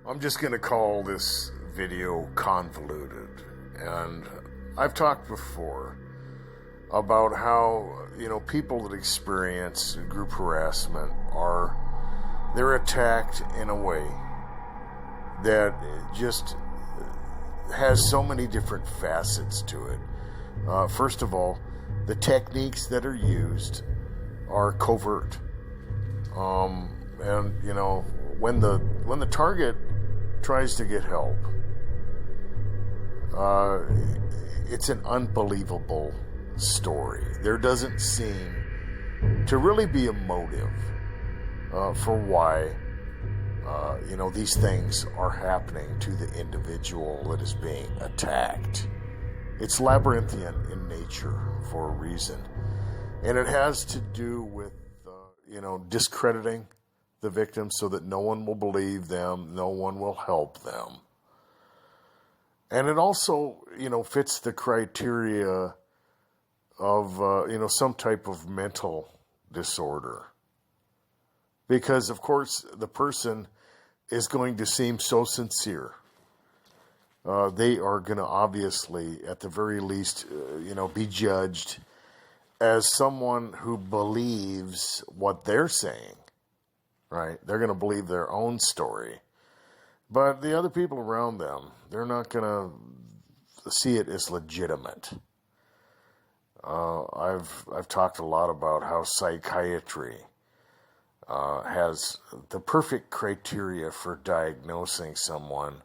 I'm just going to call this video convoluted. And I've talked before about how, people that experience group harassment they're attacked in a way that just has so many different facets to it. First of all, the techniques that are used are covert. And when the target tries to get help, it's an unbelievable story. There doesn't seem to really be a motive for why these things are happening to the individual that is being attacked. It's labyrinthian in nature for a reason, and it has to do with discrediting the victim so that no one will believe them, no one will help them. And it also, fits the criteria of, some type of mental disorder. Because, of course, the person is going to seem so sincere. They are going to obviously, at the very least, be judged as someone who believes what they're saying. Right? They're going to believe their own story. But the other people around them, they're not going to see it as legitimate. I've talked a lot about how psychiatry has the perfect criteria for diagnosing someone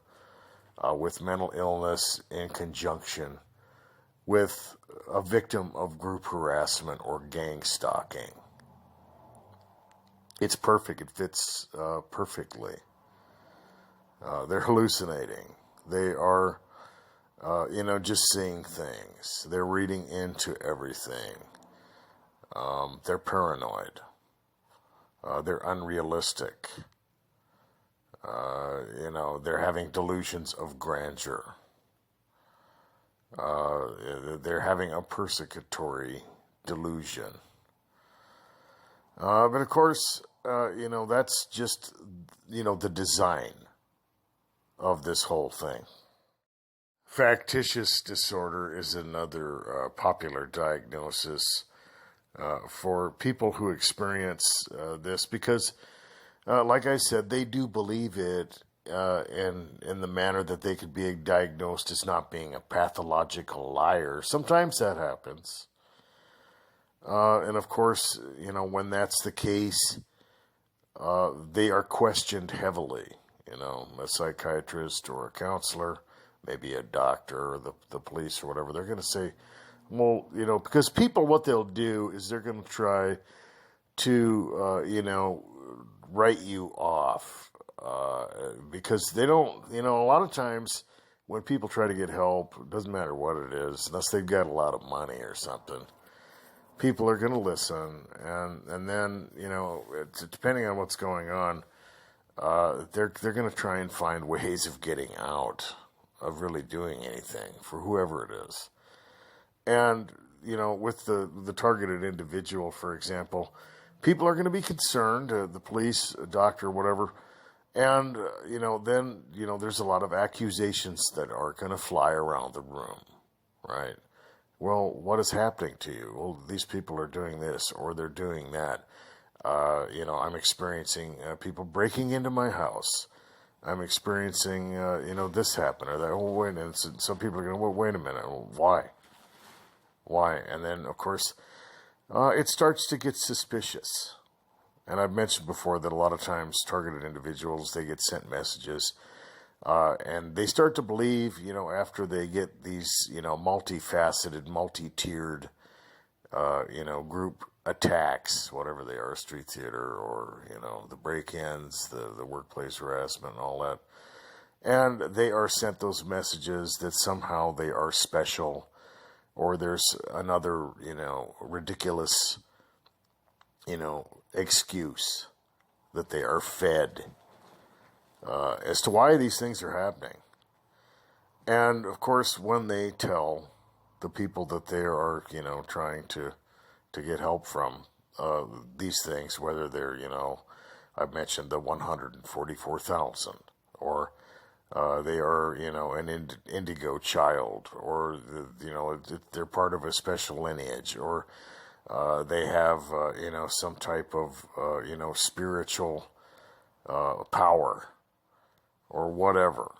with mental illness in conjunction with a victim of group harassment or gang stalking. It's perfect. It fits perfectly. They're hallucinating. They are, just seeing things. They're reading into everything. They're paranoid. They're unrealistic. They're having delusions of grandeur. They're having a persecutory delusion. But of course, that's just, the design of this whole thing. Factitious disorder is another popular diagnosis for people who experience this because, like I said, they do believe it in the manner that they could be diagnosed as not being a pathological liar. Sometimes that happens. And of course, when that's the case, they are questioned heavily. A psychiatrist or a counselor, maybe a doctor or the police or whatever, they're going to say, well, because people, what they'll do is they're going to try to, write you off, because they don't, a lot of times when people try to get help, it doesn't matter what it is, unless they've got a lot of money or something. People are going to listen, and then, it's depending on what's going on, they're going to try and find ways of getting out, of really doing anything for whoever it is. And, with the targeted individual, for example, people are going to be concerned, the police, a doctor, whatever, and, then, there's a lot of accusations that are going to fly around the room, right? Well, what is happening to you? Well, these people are doing this or they're doing that. I'm experiencing people breaking into my house. I'm experiencing, this happen or that. Oh, wait, and some people are going, well, wait a minute. Well, why? Why? And then, of course, it starts to get suspicious. And I've mentioned before that a lot of times targeted individuals, they get sent messages. And they start to believe, after they get these, multifaceted, multi-tiered, group attacks, whatever they are, street theater or, the break-ins, the workplace harassment and all that. And they are sent those messages that somehow they are special or there's another, ridiculous, excuse that they are fed as to why these things are happening. And, of course, when they tell the people that they are, trying to get help from these things, whether they're, I've mentioned the 144,000 or they are, an indigo child, or, they're part of a special lineage, or they have, some type of, spiritual power, or whatever.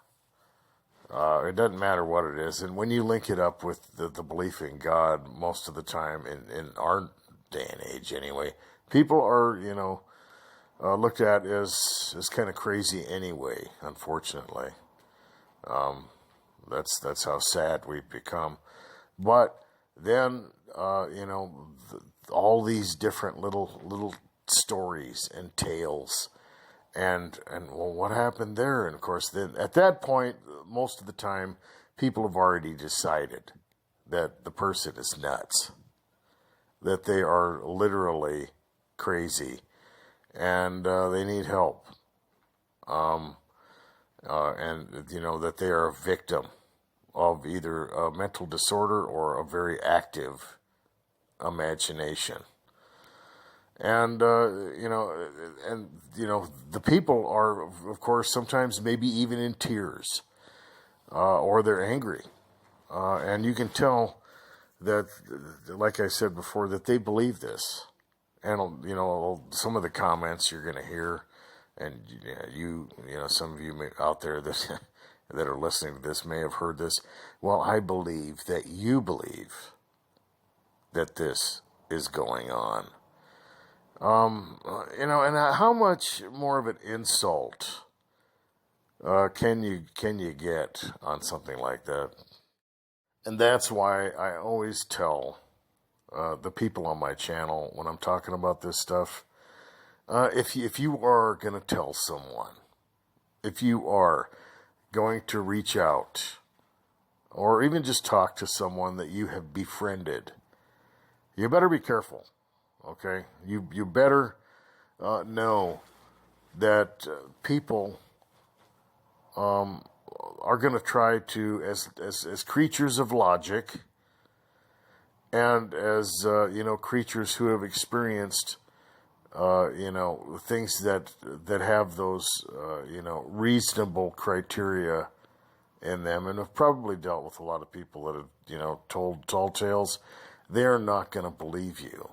It doesn't matter what it is. And when you link it up with the belief in God, most of the time, in our day and age anyway, people are, looked at as kind of crazy anyway, unfortunately. That's how sad we've become. But then, all these different little stories and tales, and well, what happened there? And of course, then at that point, most of the time, people have already decided that the person is nuts, that they are literally crazy, and they need help. And that they are a victim of either a mental disorder or a very active imagination. And, the people are, of course, sometimes maybe even in tears, or they're angry. And you can tell that, like I said before, that they believe this. And, some of the comments you're going to hear, and some of you out there that that are listening to this may have heard this. Well, I believe that you believe that this is going on. And how much more of an insult can you get on something like that? And that's why I always tell the people on my channel when I'm talking about this stuff, if you are going to tell someone, if you are going to reach out, or even just talk to someone that you have befriended, you better be careful. Okay, you better know that people are going to try to, as creatures of logic, and as creatures who have experienced things that have those reasonable criteria in them, and have probably dealt with a lot of people that have told tall tales. They're not going to believe you.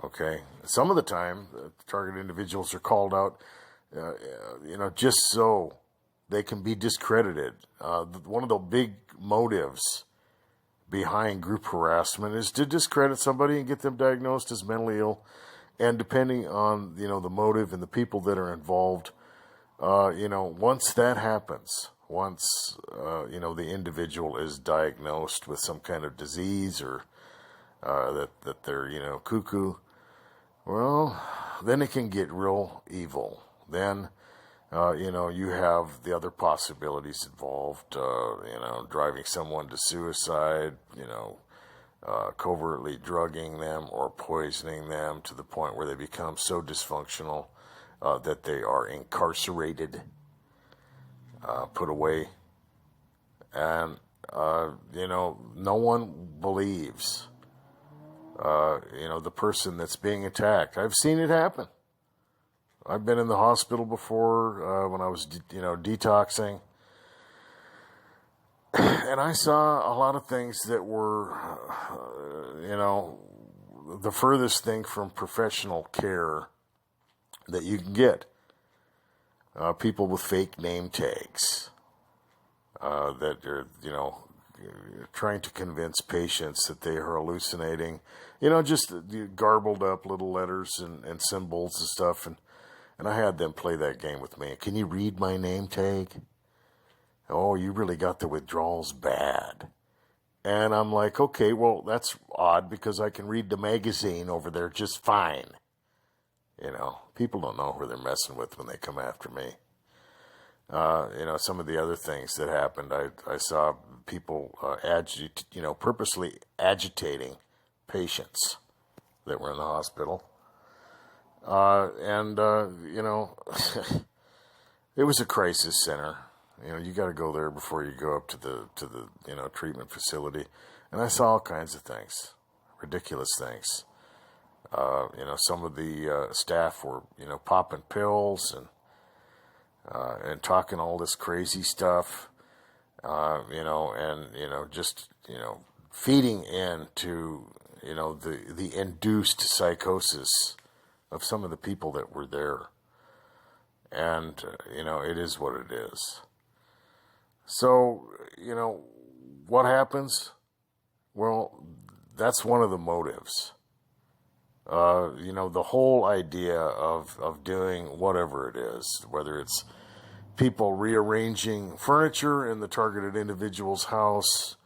Okay, some of the time, target individuals are called out, just so they can be discredited. One of the big motives behind group harassment is to discredit somebody and get them diagnosed as mentally ill. And depending on, the motive and the people that are involved, once that happens, once, the individual is diagnosed with some kind of disease, or that they're, cuckoo, well, then it can get real evil. Then, you have the other possibilities involved, driving someone to suicide, covertly drugging them or poisoning them to the point where they become so dysfunctional that they are incarcerated, put away. And, no one believes the person that's being attacked. I've seen it happen. I've been in the hospital before when I was, detoxing. And I saw a lot of things that were, the furthest thing from professional care that you can get. People with fake name tags that are, trying to convince patients that they are hallucinating, just garbled up little letters and symbols and stuff. And I had them play that game with me. Can you read my name tag? Oh, you really got the withdrawals bad. And I'm like, okay, well, that's odd because I can read the magazine over there just fine. People don't know who they're messing with when they come after me. Some of the other things that happened, I saw people purposely agitating patients that were in the hospital. It was a crisis center. You got to go there before you go up to the treatment facility. And I saw all kinds of things, ridiculous things. Some of the staff were, popping pills, and and talking all this crazy stuff, just, feeding into, the induced psychosis of some of the people that were there. And, it is what it is. So, what happens? Well, that's one of the motives. The whole idea of doing whatever it is, whether it's people rearranging furniture in the targeted individual's house,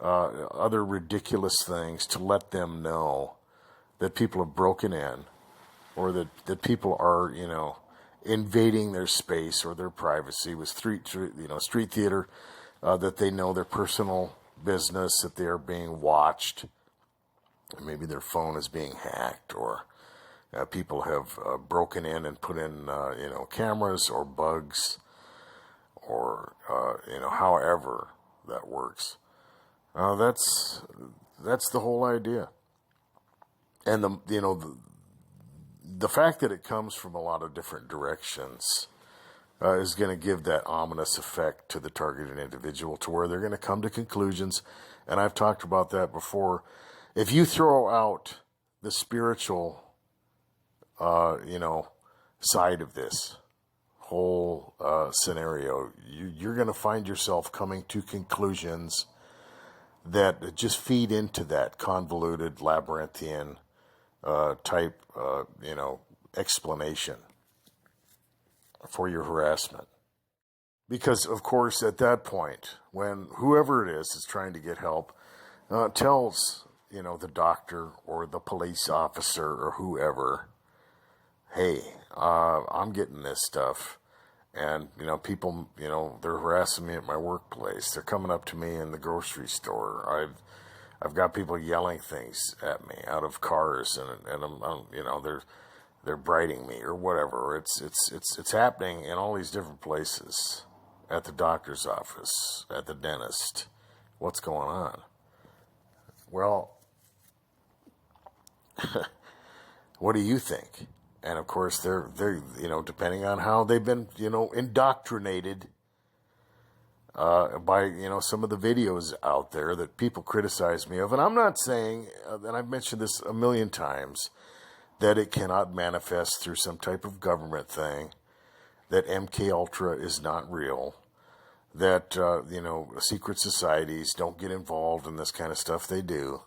other ridiculous things to let them know that people have broken in, or that people are, invading their space or their privacy with street theater, that they know their personal business, that they are being watched. Maybe their phone is being hacked, or people have broken in and put in, cameras or bugs, or, however that works. That's the whole idea. And the fact that it comes from a lot of different directions is going to give that ominous effect to the targeted individual, to where they're going to come to conclusions. And I've talked about that before. If you throw out the spiritual, side of this whole scenario, you're going to find yourself coming to conclusions that just feed into that convoluted, labyrinthian type, explanation for your harassment. Because, of course, at that point, when whoever it is trying to get help, tells, the doctor or the police officer or whoever, hey, I'm getting this stuff, and, people, they're harassing me at my workplace. They're coming up to me in the grocery store. I've got people yelling things at me out of cars, and I'm they're biting me or whatever. It's happening in all these different places, at the doctor's office, at the dentist. What's going on? Well, what do you think? And of course, they're depending on how they've been indoctrinated by some of the videos out there that people criticize me of. And I'm not saying, and I've mentioned this a million times, that it cannot manifest through some type of government thing, that MK Ultra is not real, that secret societies don't get involved in this kind of stuff. They do.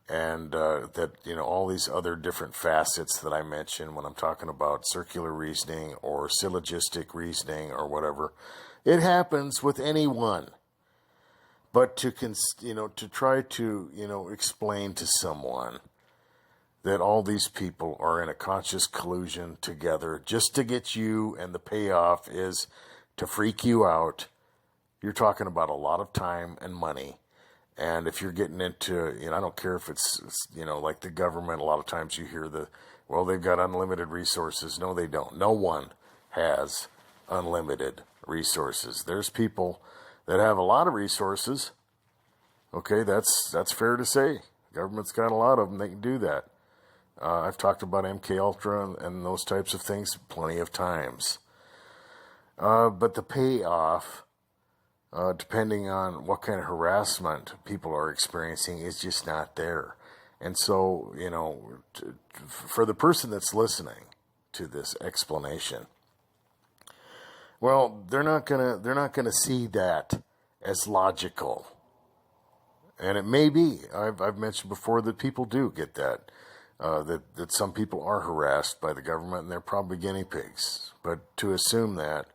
And that all these other different facets that I mention when I'm talking about circular reasoning or syllogistic reasoning or whatever, it happens with anyone. But to try to explain to someone that all these people are in a conscious collusion together just to get you, and the payoff is to freak you out, you're talking about a lot of time and money. And if you're getting into, I don't care if it's like the government, a lot of times you hear they've got unlimited resources. No, they don't. No one has unlimited resources. There's people that have a lot of resources. Okay, that's fair to say. Government's got a lot of them. They can do that. I've talked about MK Ultra and those types of things plenty of times. But the payoff, depending on what kind of harassment people are experiencing, is just not there. And so, for the person that's listening to this explanation, well, they're not gonna see that as logical. And it may be, I've mentioned before, that people do get that, that some people are harassed by the government, and they're probably guinea pigs. But to assume that,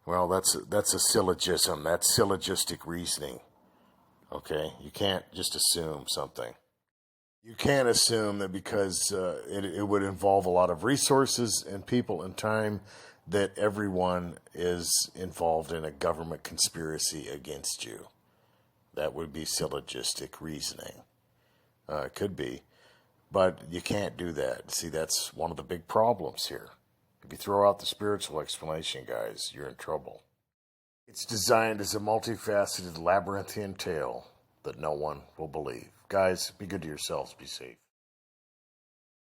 well, that's a syllogism. That's syllogistic reasoning. Okay? You can't just assume something. You can't assume that because it would involve a lot of resources and people and time, that everyone is involved in a government conspiracy against you. That would be syllogistic reasoning. It could be. But you can't do that. See, that's one of the big problems here. If you throw out the spiritual explanation, guys, you're in trouble. It's designed as a multifaceted, labyrinthian tale that no one will believe. Guys, be good to yourselves. Be safe.